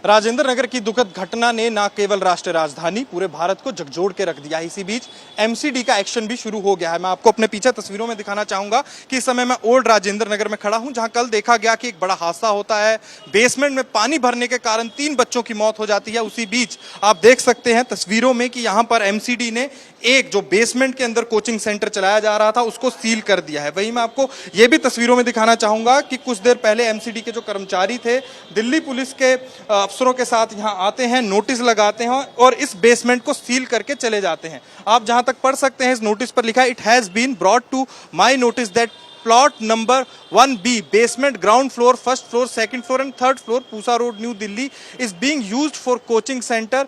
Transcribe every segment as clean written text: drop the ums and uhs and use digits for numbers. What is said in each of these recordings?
राजेंद्र नगर की दुखद घटना ने न केवल राष्ट्रीय राजधानी पूरे भारत को झकझोर के रख दिया। इसी बीच एमसीडी का एक्शन भी शुरू हो गया है। मैं आपको अपने पीछे तस्वीरों में दिखाना चाहूंगा कि इस समय मैं ओल्ड राजेंद्र नगर में खड़ा हूं, जहां कल देखा गया कि एक बड़ा हादसा होता है। बेसमेंट में पानी भरने के कारण 3 बच्चों की मौत हो जाती है। उसी बीच आप देख सकते हैं तस्वीरों में कि यहां पर एमसीडी ने एक जो बेसमेंट के अंदर कोचिंग सेंटर चलाया जा रहा था उसको सील कर दिया है। वहीं मैं आपको यह भी तस्वीरों में दिखाना चाहूंगा कि कुछ देर पहले एमसीडी के जो कर्मचारी थे दिल्ली पुलिस के अफसरों के साथ यहां आते हैं, नोटिस लगाते हैं और इस बेसमेंट को सील करके चले जाते हैं। आप जहां तक पढ़ सकते हैं इस नोटिस पर लिखा है, it has been brought to my notice that plot number 1B basement ground floor first floor second floor and third floor Pusa road new Delhi is being used for coaching centre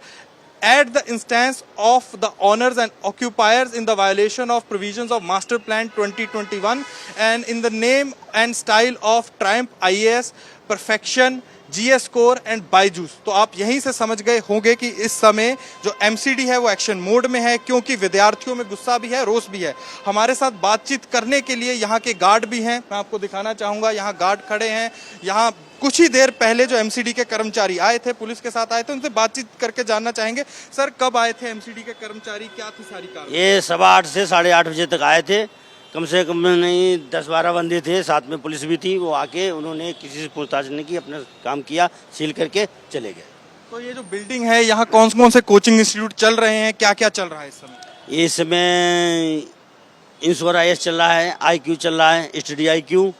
at the instance of the owners and occupiers in the violation of provisions of Master Plan 2021 and in the name and style of Triumph IAS Perfection GS score and Byju's. तो आप यहीं से समझ गए होंगे कि इस समय जो एमसीडी है वो एक्शन मोड में है, क्योंकि विद्यार्थियों में गुस्सा भी है, रोष भी है। हमारे साथ बातचीत करने के लिए यहाँ के गार्ड भी हैं, मैं आपको दिखाना चाहूँगा। यहाँ गार्ड खड़े हैं। यहाँ कुछ ही देर पहले जो एमसीडी के कर्मचारी आए थे, पुलिस के साथ आए थे, उनसे बातचीत करके जानना चाहेंगे। सर, कब आए थे एमसीडी के कर्मचारी, क्या थी सारी कार्रवाई? ये 8:15 से 8:30 बजे तक आए थे। कम से कम नहीं 10-12 बंदे थे, साथ में पुलिस भी थी। वो आके उन्होंने किसी से पूछताछ नहीं की, अपना काम किया, सील करके चले गए। तो ये जो बिल्डिंग है, यहाँ कौन कौन से कोचिंग इंस्टीट्यूट चल रहे हैं, क्या क्या चल रहा है इस समय? इस समय इंश्योर IAS चल रहा है, IQ चल रहा है, स्टडी IQ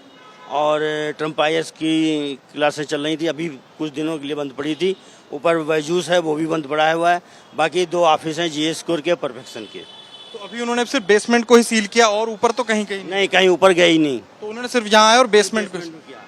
और ट्रम्प IAS की क्लासेस चल रही थी। अभी कुछ दिनों के लिए बंद पड़ी थी। ऊपर बायजूस है, वो भी बंद पड़ा हुआ है। बाकी 2 ऑफिस हैं, GS स्कोर के, परफेक्शन के। तो अभी उन्होंने सिर्फ बेसमेंट को ही सील किया और ऊपर तो कहीं कहीं नहीं, कहीं ऊपर गए ही नहीं। तो उन्होंने सिर्फ यहाँ आया और बेसमेंट को किया।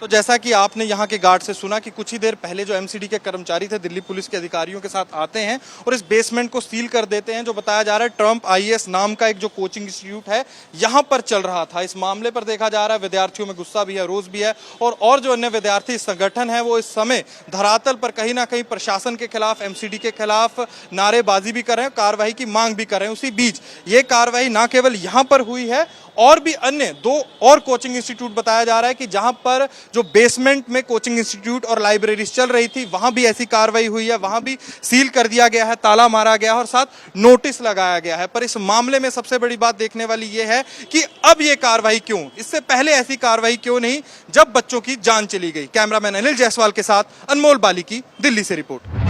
तो जैसा कि आपने यहाँ के गार्ड से सुना कि कुछ ही देर पहले जो एमसीडी के कर्मचारी थे दिल्ली पुलिस के अधिकारियों के साथ आते हैं और इस बेसमेंट को सील कर देते हैं। जो बताया जा रहा है ट्रम्प IAS नाम का एक जो कोचिंग इंस्टीट्यूट है यहाँ पर चल रहा था। इस मामले पर देखा जा रहा है विद्यार्थियों में गुस्सा भी है, रोष भी है और जो अन्य विद्यार्थी संगठन है वो इस समय धरातल पर कहीं ना कहीं प्रशासन के खिलाफ, एमसीडी के खिलाफ नारेबाजी भी कर रहे हैं, कार्रवाई की मांग भी कर रहे हैं। उसी बीच ये कार्रवाई ना केवल यहाँ पर हुई है और भी अन्य 2 और कोचिंग इंस्टीट्यूट बताया जा रहा है कि जहां पर जो बेसमेंट में कोचिंग इंस्टीट्यूट और लाइब्रेरीज चल रही थी वहां भी ऐसी कार्रवाई हुई है, वहां भी सील कर दिया गया है, ताला मारा गया है और साथ नोटिस लगाया गया है। पर इस मामले में सबसे बड़ी बात देखने वाली ये है कि अब ये कार्रवाई क्यों, इससे पहले ऐसी कार्रवाई क्यों नहीं जब बच्चों की जान चली गई। कैमरामैन अनिल जायसवाल के साथ अनमोल बाली की दिल्ली से रिपोर्ट।